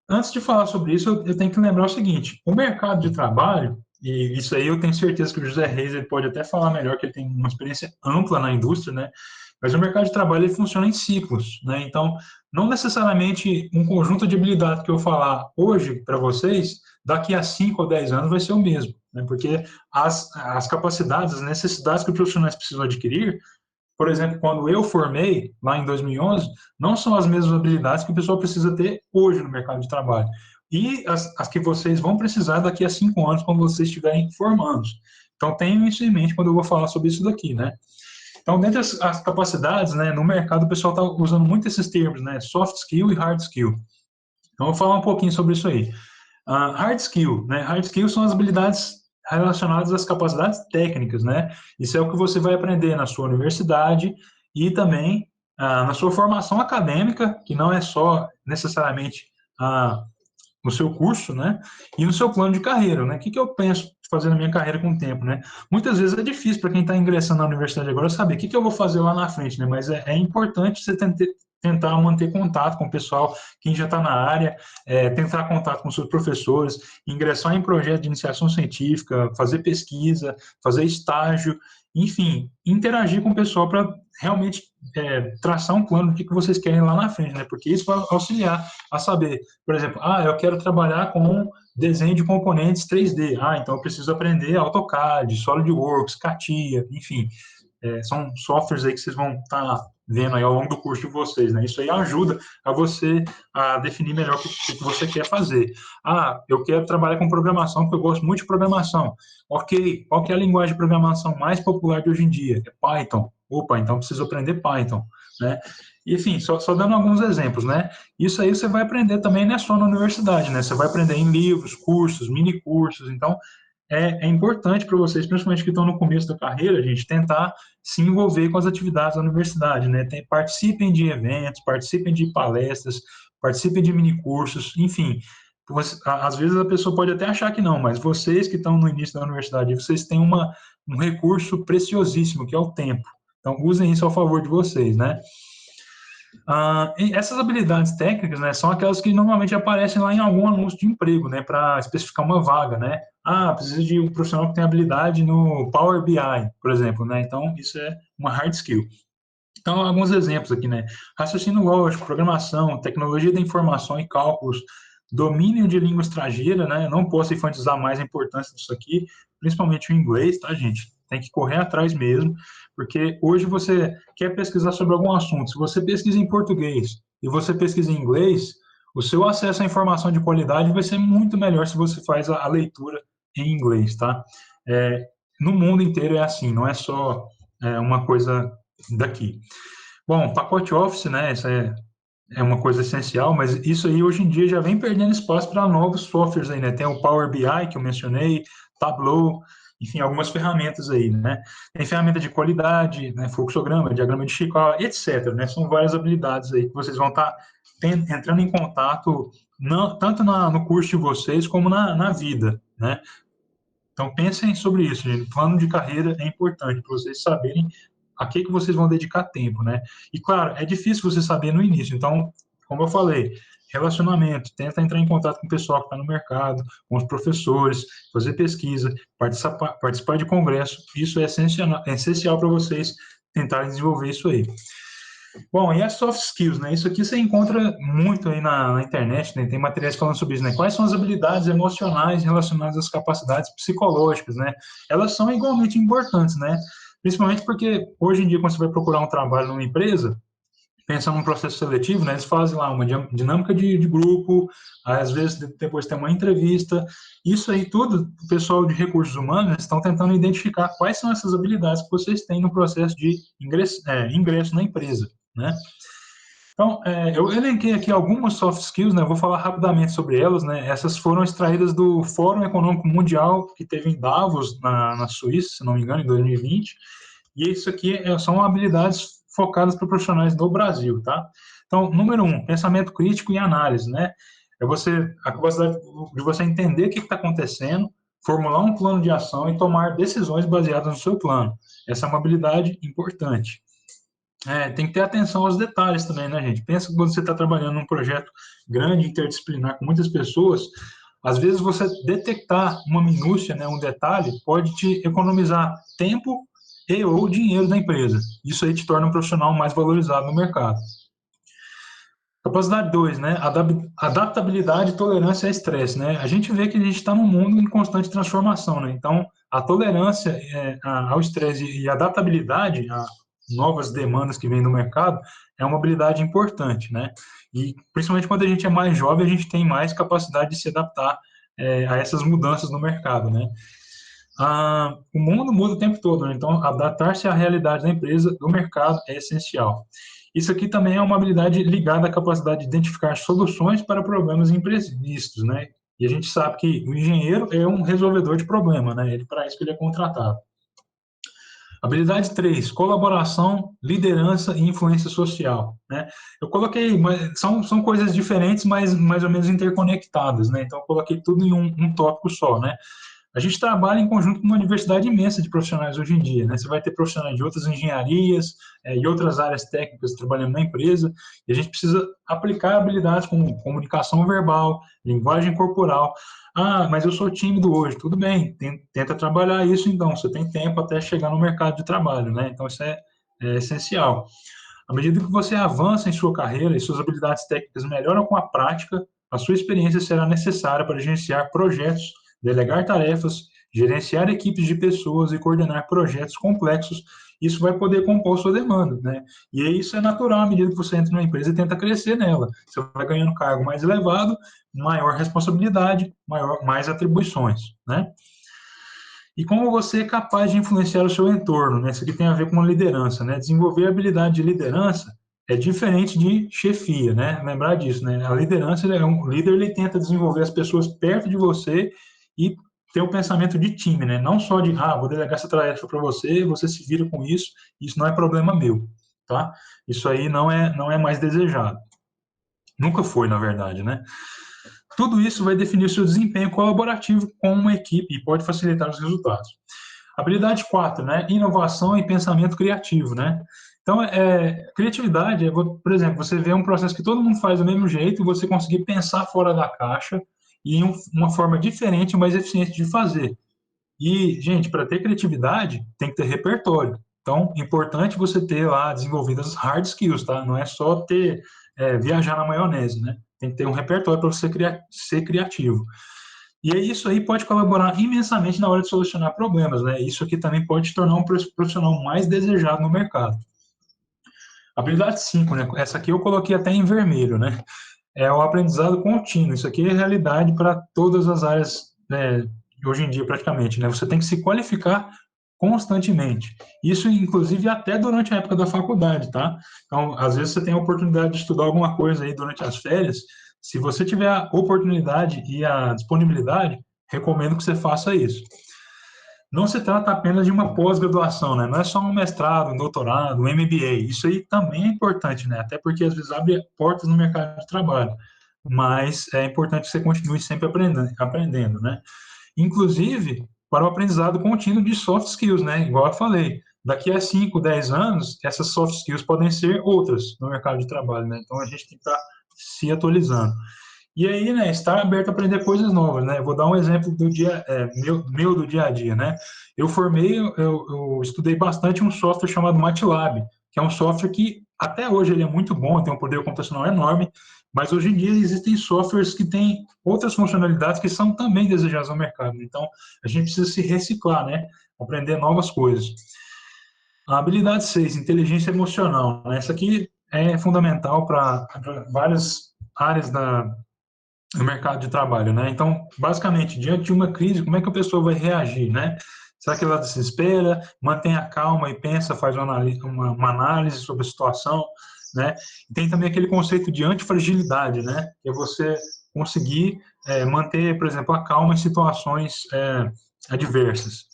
antes de falar sobre isso, eu tenho que lembrar o seguinte: o mercado de trabalho, e isso aí eu tenho certeza que o José Reis ele pode até falar melhor, que ele tem uma experiência ampla na indústria, né? Mas o mercado de trabalho ele funciona em ciclos, né? Então, não necessariamente um conjunto de habilidades que eu falar hoje para vocês, daqui a 5 ou 10 anos vai ser o mesmo, né? Porque as capacidades, as necessidades que os profissionais precisam adquirir, por exemplo, quando eu formei, lá em 2011, não são as mesmas habilidades que o pessoal precisa ter hoje no mercado de trabalho. E as que vocês vão precisar daqui a 5 anos, quando vocês estiverem formando. Então, tenham isso em mente quando eu vou falar sobre isso daqui, né? Então, dentre as capacidades, né, no mercado o pessoal está usando muito esses termos, né, soft skill e hard skill. Então, eu vou falar um pouquinho sobre isso aí. Hard skill, né, hard skill são as habilidades relacionadas às capacidades técnicas, né, isso é o que você vai aprender na sua universidade e também na sua formação acadêmica, que não é só necessariamente no seu curso, né? E no seu plano de carreira, né? O que eu penso fazer na minha carreira com o tempo, né? Muitas vezes é difícil para quem está ingressando na universidade agora saber o que eu vou fazer lá na frente, né? Mas é importante você tentar manter contato com o pessoal, quem já está na área, tentar contato com seus professores, ingressar em projetos de iniciação científica, fazer pesquisa, fazer estágio, enfim, interagir com o pessoal para realmente traçar um plano do que vocês querem lá na frente, né? Porque isso vai auxiliar a saber, por exemplo, eu quero trabalhar com desenho de componentes 3D. Então eu preciso aprender AutoCAD, SolidWorks, CATIA, enfim. São softwares aí que vocês vão estar vendo aí ao longo do curso de vocês, né? Isso aí ajuda a você a definir melhor o que você quer fazer. Eu quero trabalhar com programação, porque eu gosto muito de programação. Ok, qual que é a linguagem de programação mais popular de hoje em dia? É Python. Opa, então preciso aprender Python, né? E, enfim, só dando alguns exemplos, né? Isso aí você vai aprender também não é só na universidade, né? Você vai aprender em livros, cursos, mini cursos. Então, é importante para vocês, principalmente que estão no começo da carreira, a gente tentar se envolver com as atividades da universidade, né? Participem de eventos, participem de palestras, participem de mini cursos, enfim. Às vezes a pessoa pode até achar que não, mas vocês que estão no início da universidade, vocês têm um recurso preciosíssimo, que é o tempo. Então, usem isso ao favor de vocês, né? E essas habilidades técnicas, né, são aquelas que normalmente aparecem lá em algum anúncio de emprego, né, para especificar uma vaga, né? Precisa de um profissional que tem habilidade no Power BI, por exemplo, né? Então, isso é uma hard skill. Então, alguns exemplos aqui, né? Raciocínio lógico, programação, tecnologia da informação e cálculos, domínio de língua estrangeira, né? Não posso enfatizar mais a importância disso aqui, principalmente o inglês, tá, gente? Tem que correr atrás mesmo, porque hoje você quer pesquisar sobre algum assunto. Se você pesquisa em português e você pesquisa em inglês, o seu acesso à informação de qualidade vai ser muito melhor se você faz a leitura em inglês, tá? No mundo inteiro é assim, não é só uma coisa daqui. Bom, pacote Office, né? Isso é uma coisa essencial, mas isso aí hoje em dia já vem perdendo espaço para novos softwares aí, né? Tem o Power BI que eu mencionei, Tableau, enfim, algumas ferramentas aí, né? Tem ferramenta de qualidade, né? Fluxograma, diagrama de Chicago, etc. Né? São várias habilidades aí que vocês vão estar entrando em contato tanto no curso de vocês como na vida, né? Então pensem sobre isso, gente. Plano de carreira é importante para vocês saberem a que vocês vão dedicar tempo, né? E claro, é difícil você saber no início. Então, como eu falei, relacionamento, tenta entrar em contato com o pessoal que está no mercado, com os professores, fazer pesquisa, participar de congresso. Isso é essencial para vocês tentarem desenvolver isso aí. Bom, e as soft skills, né? Isso aqui você encontra muito aí na internet, né? Tem materiais falando sobre isso, né? Quais são as habilidades emocionais relacionadas às capacidades psicológicas, né? Elas são igualmente importantes, né? Principalmente porque hoje em dia, quando você vai procurar um trabalho numa empresa, pensando num processo seletivo, né? Eles fazem lá uma dinâmica de grupo, às vezes depois tem uma entrevista. Isso aí tudo, o pessoal de recursos humanos estão tentando identificar quais são essas habilidades que vocês têm no processo de ingresso na empresa, né? Então, eu elenquei aqui algumas soft skills, né? Vou falar rapidamente sobre elas, né? Essas foram extraídas do Fórum Econômico Mundial, que teve em Davos, na Suíça, se não me engano, em 2020. E isso aqui são habilidades focadas para profissionais do Brasil, tá? Então, número 1, pensamento crítico e análise, né? A capacidade de você entender o que está acontecendo, formular um plano de ação e tomar decisões baseadas no seu plano. Essa é uma habilidade importante. Tem que ter atenção aos detalhes também, né, gente? Pensa que quando você está trabalhando num projeto grande, interdisciplinar, com muitas pessoas, às vezes você detectar uma minúcia, né, um detalhe, pode te economizar tempo e ou dinheiro da empresa. Isso aí te torna um profissional mais valorizado no mercado. Capacidade 2, né? Adaptabilidade, tolerância a estresse, né? A gente vê que a gente está num mundo em constante transformação, né? Então, a tolerância ao estresse e a adaptabilidade a novas demandas que vêm do mercado é uma habilidade importante, né? E principalmente quando a gente é mais jovem, a gente tem mais capacidade de se adaptar a essas mudanças no mercado, né? O mundo muda o tempo todo, né? Então adaptar-se à realidade da empresa, do mercado, é essencial. Isso aqui também é uma habilidade ligada à capacidade de identificar soluções para problemas imprevistos, né? E a gente sabe que o engenheiro é um resolvedor de problema, né? Para isso que ele é contratado. Habilidade 3, colaboração, liderança e influência social, né? Eu coloquei, são coisas diferentes, mas mais ou menos interconectadas, né? Então eu coloquei tudo em um tópico só, né? A gente trabalha em conjunto com uma diversidade imensa de profissionais hoje em dia, né? Você vai ter profissionais de outras engenharias e outras áreas técnicas trabalhando na empresa, e a gente precisa aplicar habilidades como comunicação verbal, linguagem corporal. Ah, mas eu sou tímido hoje. Tudo bem, tenta trabalhar isso então. Você tem tempo até chegar no mercado de trabalho, né? Então isso é essencial. À medida que você avança em sua carreira e suas habilidades técnicas melhoram com a prática, a sua experiência será necessária para gerenciar projetos, delegar tarefas, gerenciar equipes de pessoas e coordenar projetos complexos. Isso vai poder compor sua demanda, né? E isso é natural à medida que você entra numa empresa e tenta crescer nela. Você vai ganhando cargo mais elevado, maior responsabilidade, mais atribuições, né? E como você é capaz de influenciar o seu entorno, né? Isso aqui tem a ver com a liderança, né? Desenvolver a habilidade de liderança é diferente de chefia, né? Lembrar disso, né? A liderança, o líder, ele tenta desenvolver as pessoas perto de você e ter um pensamento de time, né? Não só de, vou delegar essa tarefa para você, você se vira com isso não é problema meu, tá? Isso aí não é mais desejado. Nunca foi, na verdade, né? Tudo isso vai definir o seu desempenho colaborativo com uma equipe e pode facilitar os resultados. Habilidade 4, né? Inovação e pensamento criativo, né? Então, criatividade por exemplo, você vê um processo que todo mundo faz do mesmo jeito e você conseguir pensar fora da caixa e em uma forma diferente, mais eficiente de fazer. E, gente, para ter criatividade, tem que ter repertório. Então, é importante você ter lá desenvolvidas as hard skills, tá? Não é só viajar na maionese, né? Tem que ter um repertório para você ser criativo. E aí isso aí pode colaborar imensamente na hora de solucionar problemas, né? Isso aqui também pode te tornar um profissional mais desejado no mercado. Habilidade 5, né? Essa aqui eu coloquei até em vermelho, né? É o aprendizado contínuo. Isso aqui é realidade para todas as áreas, né, hoje em dia praticamente, né? Você tem que se qualificar constantemente. Isso, inclusive, até durante a época da faculdade, tá? Então, às vezes você tem a oportunidade de estudar alguma coisa aí durante as férias. Se você tiver a oportunidade e a disponibilidade, recomendo que você faça isso. Não se trata apenas de uma pós-graduação, né? Não é só um mestrado, um doutorado, um MBA. Isso aí também é importante, né? Até porque às vezes abre portas no mercado de trabalho. Mas é importante que você continue sempre aprendendo, né? Inclusive para o aprendizado contínuo de soft skills, né? Igual eu falei, daqui a 5, 10 anos, essas soft skills podem ser outras no mercado de trabalho, né? Então a gente tem que estar se atualizando. E aí, né, estar aberto a aprender coisas novas, né? Eu vou dar um exemplo do meu do dia a dia, né? Eu estudei bastante um software chamado MATLAB, que é um software que até hoje ele é muito bom, tem um poder computacional enorme, mas hoje em dia existem softwares que têm outras funcionalidades que são também desejadas no mercado. Então, a gente precisa se reciclar, né? Aprender novas coisas. A habilidade 6, inteligência emocional, né? Essa aqui é fundamental para várias áreas no mercado de trabalho, né? Então, basicamente, diante de uma crise, como é que a pessoa vai reagir, né? Será que ela desespera, mantém a calma e pensa, faz uma análise sobre a situação, né? E tem também aquele conceito de antifragilidade, né? Que é você conseguir manter, por exemplo, a calma em situações adversas.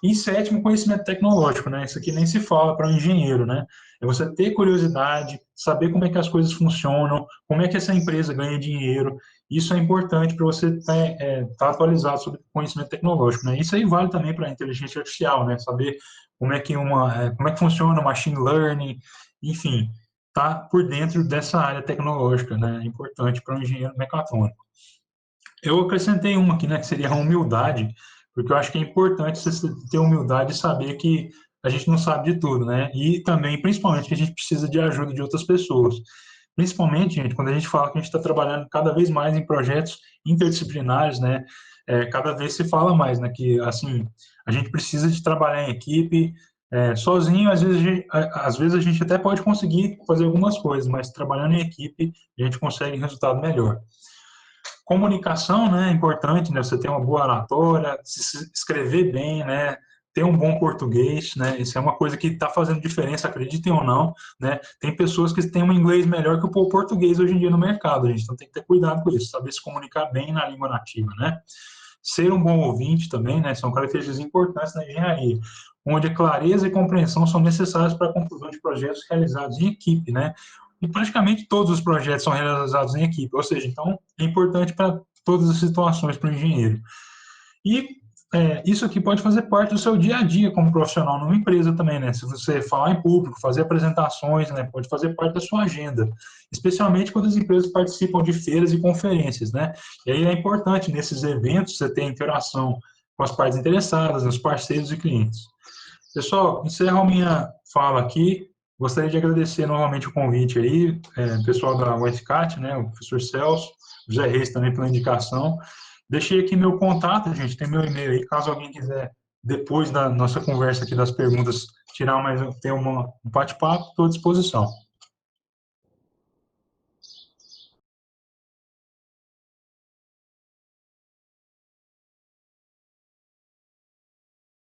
E sétimo, conhecimento tecnológico, né? Isso aqui nem se fala para um engenheiro, né? É você ter curiosidade, saber como é que as coisas funcionam, como é que essa empresa ganha dinheiro. Isso é importante para você estar atualizado sobre conhecimento tecnológico, né? Isso aí vale também para a inteligência artificial, né? Saber como é que funciona o machine learning, enfim, tá por dentro dessa área tecnológica, né? É importante para um engenheiro mecatrônico. Eu acrescentei uma aqui, né, que seria a humildade, porque eu acho que é importante você ter humildade e saber que a gente não sabe de tudo, né? E também, principalmente, que a gente precisa de ajuda de outras pessoas. Principalmente, gente, quando a gente fala que a gente está trabalhando cada vez mais em projetos interdisciplinares, né? Cada vez se fala mais, né? Que, assim, a gente precisa de trabalhar em equipe, sozinho, às vezes a gente até pode conseguir fazer algumas coisas, mas trabalhando em equipe, a gente consegue resultado melhor. Comunicação, né, é importante, né, você ter uma boa oratória, se escrever bem, né, ter um bom português, né, isso é uma coisa que está fazendo diferença, acreditem ou não, né, tem pessoas que têm um inglês melhor que o português hoje em dia no mercado, gente, então tem que ter cuidado com isso, saber se comunicar bem na língua nativa, né. Ser um bom ouvinte também, né, são características importantes na engenharia, onde a clareza e compreensão são necessárias para a conclusão de projetos realizados em equipe, né, e praticamente todos os projetos são realizados em equipe, ou seja, então é importante para todas as situações para o engenheiro. E isso aqui pode fazer parte do seu dia a dia como profissional numa empresa também, né? Se você falar em público, fazer apresentações, né? Pode fazer parte da sua agenda, especialmente quando as empresas participam de feiras e conferências, né? E aí é importante nesses eventos você ter interação com as partes interessadas, os parceiros e clientes. Pessoal, encerro a minha fala aqui. Gostaria de agradecer novamente o convite aí, pessoal da UFCAT, né, o professor Celso, José Reis também pela indicação. Deixei aqui meu contato, gente, tem meu e-mail aí, caso alguém quiser, depois da nossa conversa aqui das perguntas, tirar mais, ter um bate-papo, estou à disposição.